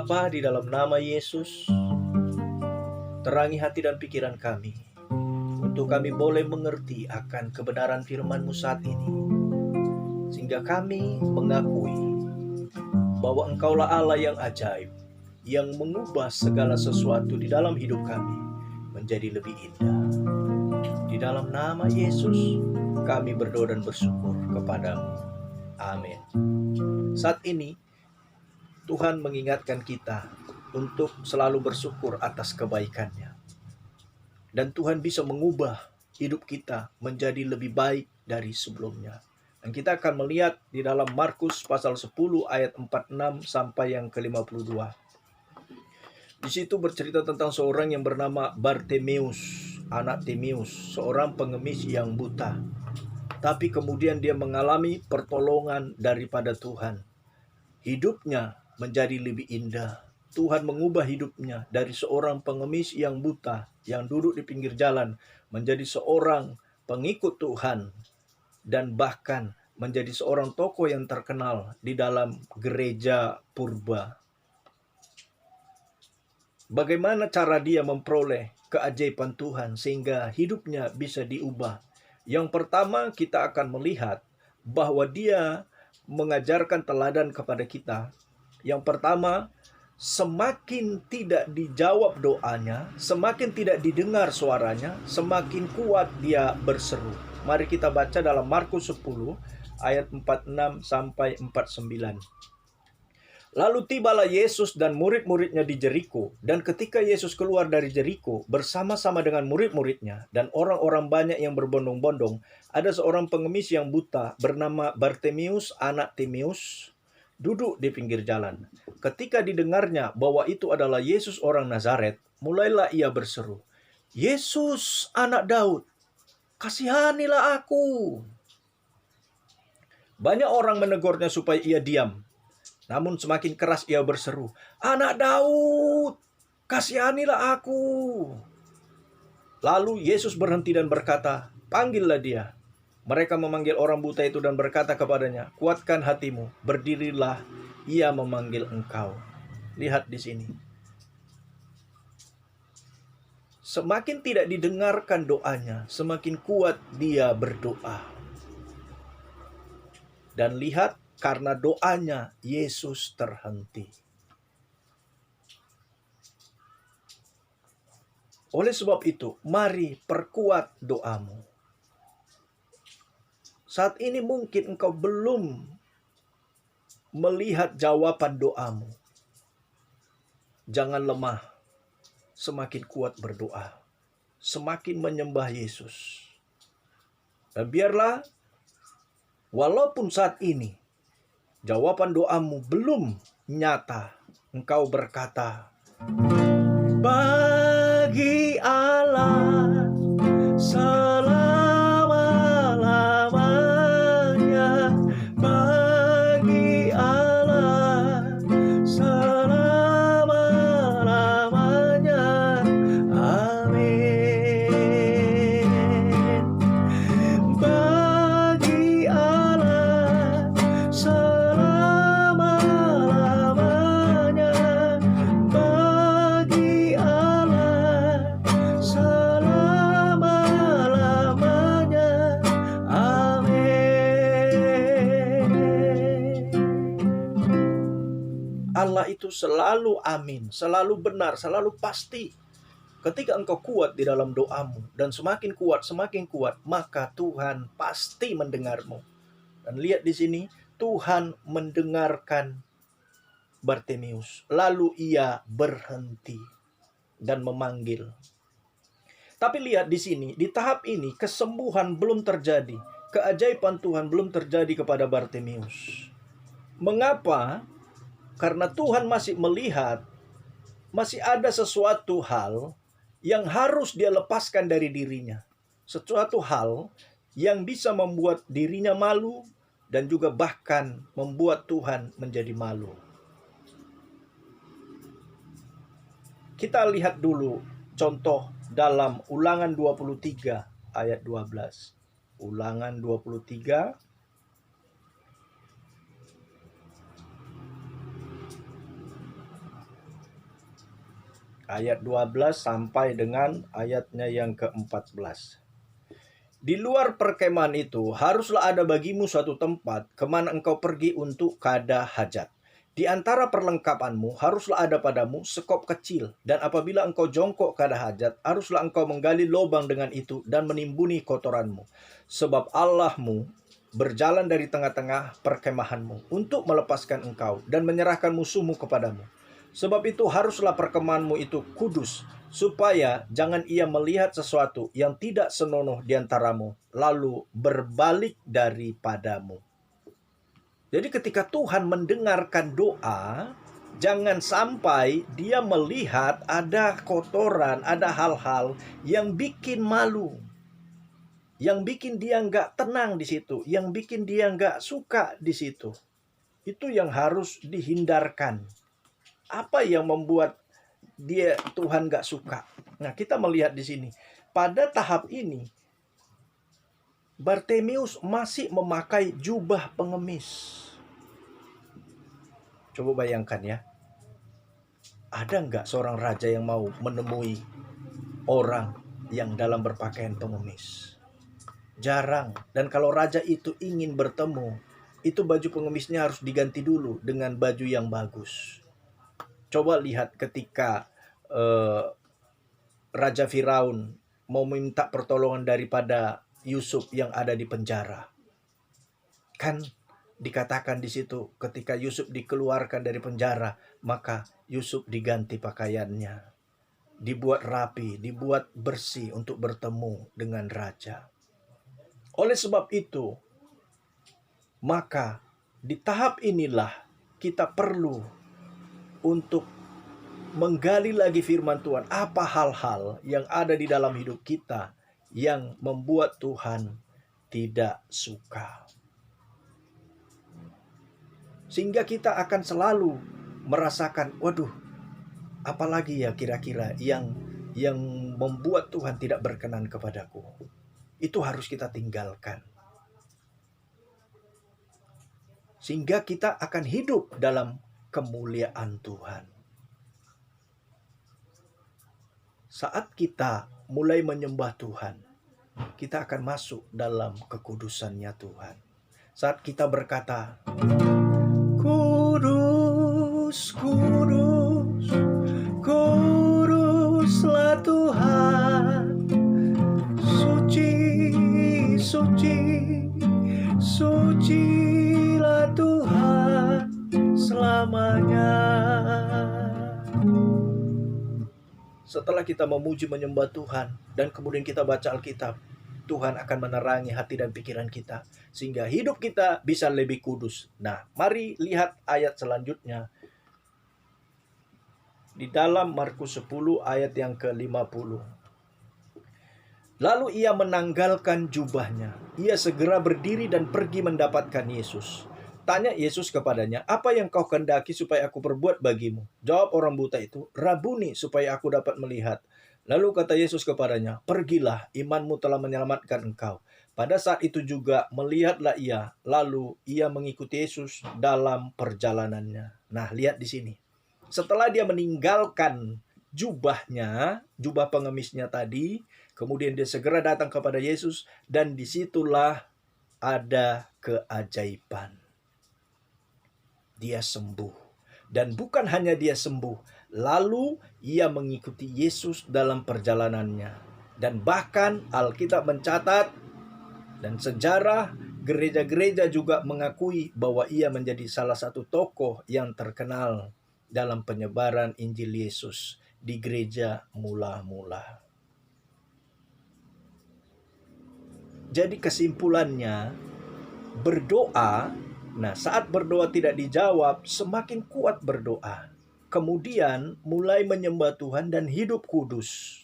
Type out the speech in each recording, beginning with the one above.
Bapa, di dalam nama Yesus, terangi hati dan pikiran kami, untuk kami boleh mengerti akan kebenaran firman-Mu saat ini, sehingga kami mengakui bahwa Engkaulah Allah yang ajaib, yang mengubah segala sesuatu di dalam hidup kami menjadi lebih indah. Di dalam nama Yesus, kami berdoa dan bersyukur kepadamu. Amin. Saat ini, Tuhan mengingatkan kita untuk selalu bersyukur atas kebaikan-Nya. Dan Tuhan bisa mengubah hidup kita menjadi lebih baik dari sebelumnya. Dan kita akan melihat di dalam Markus pasal 10 ayat 46 sampai yang ke-52. Di situ bercerita tentang seorang yang bernama Bartimeus, anak Timeus, seorang pengemis yang buta. Tapi kemudian dia mengalami pertolongan daripada Tuhan. Hidupnya menjadi lebih indah. Tuhan mengubah hidupnya dari seorang pengemis yang buta, yang duduk di pinggir jalan, menjadi seorang pengikut Tuhan, dan bahkan menjadi seorang tokoh yang terkenal di dalam gereja purba. Bagaimana cara dia memperoleh keajaiban Tuhan sehingga hidupnya bisa diubah? Yang pertama, kita akan melihat bahwa dia mengajarkan teladan kepada kita. Yang pertama, semakin tidak dijawab doanya, semakin tidak didengar suaranya, semakin kuat dia berseru. Mari kita baca dalam Markus 10 ayat 46 sampai 49. Lalu tibalah Yesus dan murid-muridnya di Jeriko, dan ketika Yesus keluar dari Jeriko bersama-sama dengan murid-muridnya dan orang-orang banyak yang berbondong-bondong, ada seorang pengemis yang buta bernama Bartimeus, anak Timeus, duduk di pinggir jalan. Ketika didengarnya bahwa itu adalah Yesus orang Nazaret, mulailah ia berseru, "Yesus, anak Daud, kasihanilah aku." Banyak orang menegurnya supaya ia diam. Namun semakin keras ia berseru, "Anak Daud, kasihanilah aku." Lalu Yesus berhenti dan berkata, "Panggillah dia." Mereka memanggil orang buta itu dan berkata kepadanya, "Kuatkan hatimu, berdirilah, ia memanggil engkau." Lihat di sini. Semakin tidak didengarkan doanya, semakin kuat dia berdoa. Dan lihat, karena doanya Yesus terhenti. Oleh sebab itu, mari perkuat doamu. Saat ini mungkin engkau belum melihat jawaban doamu. Jangan lemah, semakin kuat berdoa, semakin menyembah Yesus. Dan biarlah, walaupun saat ini jawaban doamu belum nyata, engkau berkata, "Bagi Allah selama-lamanya, bagi Allah selama-lamanya, amin. Bagi Allah selama-lamanya, bagi Allah selama-lamanya, amin. Allah itu selalu amin, selalu benar, selalu pasti. Ketika engkau kuat di dalam doamu dan semakin kuat, maka Tuhan pasti mendengarmu. Dan lihat di sini, Tuhan mendengarkan Bartimeus. Lalu ia berhenti dan memanggil. Tapi lihat di sini, di tahap ini kesembuhan belum terjadi. Keajaiban Tuhan belum terjadi kepada Bartimeus. Mengapa? Karena Tuhan masih melihat, masih ada sesuatu hal yang harus dia lepaskan dari dirinya. Sesuatu hal yang bisa membuat dirinya malu dan juga bahkan membuat Tuhan menjadi malu. Kita lihat dulu contoh dalam Ulangan 23 ayat 12. Ulangan 23 Ayat 12 sampai dengan ayatnya yang ke-14. Di luar perkemahan itu, haruslah ada bagimu suatu tempat kemana engkau pergi untuk kada hajat. Di antara perlengkapanmu, haruslah ada padamu sekop kecil. Dan apabila engkau jongkok kada hajat, haruslah engkau menggali lubang dengan itu dan menimbuni kotoranmu. Sebab Allahmu berjalan dari tengah-tengah perkemahanmu untuk melepaskan engkau dan menyerahkan musuhmu kepadamu. Sebab itu haruslah perkemahanmu itu kudus, supaya jangan ia melihat sesuatu yang tidak senonoh di antaramu, lalu berbalik daripadamu. Jadi ketika Tuhan mendengarkan doa, jangan sampai dia melihat ada kotoran, ada hal-hal yang bikin malu, yang bikin dia nggak tenang di situ, yang bikin dia nggak suka di situ. Itu yang harus dihindarkan. Apa yang membuat Tuhan gak suka? Nah, kita melihat di sini. Pada tahap ini, Bartimeus masih memakai jubah pengemis. Coba bayangkan ya. Ada nggak seorang raja yang mau menemui orang yang dalam berpakaian pengemis? Jarang. Dan kalau raja itu ingin bertemu, itu baju pengemisnya harus diganti dulu dengan baju yang bagus. Coba lihat ketika Raja Firaun mau minta pertolongan daripada Yusuf yang ada di penjara. Kan dikatakan di situ ketika Yusuf dikeluarkan dari penjara, maka Yusuf diganti pakaiannya. Dibuat rapi, dibuat bersih untuk bertemu dengan raja. Oleh sebab itu, maka di tahap inilah kita perlu untuk menggali lagi firman Tuhan. Apa hal-hal yang ada di dalam hidup kita yang membuat Tuhan tidak suka. Sehingga kita akan selalu merasakan, waduh, apalagi ya kira-kira yang membuat Tuhan tidak berkenan kepadaku. Itu harus kita tinggalkan. Sehingga kita akan hidup dalam kemuliaan Tuhan. Saat kita mulai menyembah Tuhan, kita akan masuk dalam kekudusannya Tuhan. Saat kita berkata, kudus, kudus, kuduslah Tuhan, suci, suci, sucilah Tuhan selamanya. Setelah kita memuji menyembah Tuhan dan kemudian kita baca Alkitab, Tuhan akan menerangi hati dan pikiran kita sehingga hidup kita bisa lebih kudus. Nah, mari lihat ayat selanjutnya. Di dalam Markus 10 ayat yang ke-50. Lalu ia menanggalkan jubahnya. Ia segera berdiri dan pergi mendapatkan Yesus. Tanya Yesus kepadanya, apa yang kau kehendaki supaya aku perbuat bagimu? Jawab orang buta itu, Rabuni, supaya aku dapat melihat. Lalu kata Yesus kepadanya, pergilah, imanmu telah menyelamatkan engkau. Pada saat itu juga melihatlah ia, lalu ia mengikuti Yesus dalam perjalanannya. Nah, lihat di sini. Setelah dia meninggalkan jubahnya, jubah pengemisnya tadi, kemudian dia segera datang kepada Yesus, dan disitulah ada keajaiban. Dia sembuh. Dan bukan hanya dia sembuh, lalu ia mengikuti Yesus dalam perjalanannya. Dan bahkan Alkitab mencatat dan sejarah gereja-gereja juga mengakui bahwa ia menjadi salah satu tokoh yang terkenal dalam penyebaran Injil Yesus di gereja mula-mula. Jadi kesimpulannya, berdoa. Nah, saat berdoa tidak dijawab, semakin kuat berdoa. Kemudian mulai menyembah Tuhan dan hidup kudus.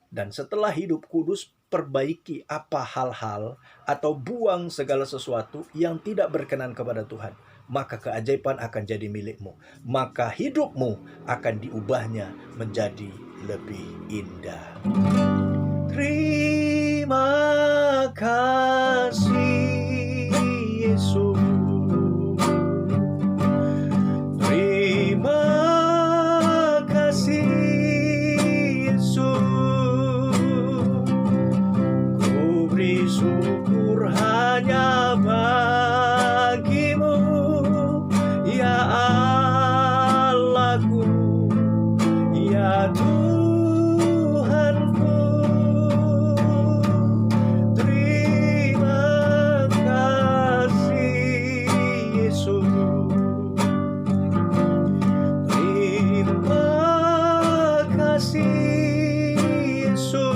Dan setelah hidup kudus, perbaiki apa hal-hal atau buang segala sesuatu yang tidak berkenan kepada Tuhan. Maka keajaiban akan jadi milikmu. Maka hidupmu akan diubahnya menjadi lebih indah. Terima kasih Yesus. Terima kasih aku, ya Tuhanku. Terima kasih Yesus. Terima kasih Yesus.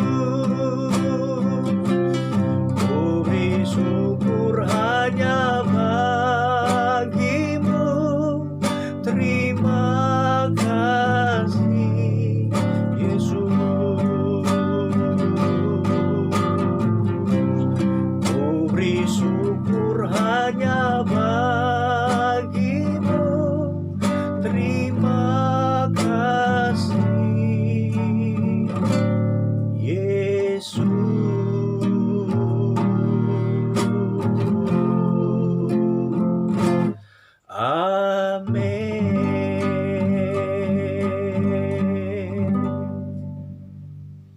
Ku beri syukur hanya bagimu. Terima kasih Yesus. Ku beri syukur hanya bagimu. Terima kasih Yesus.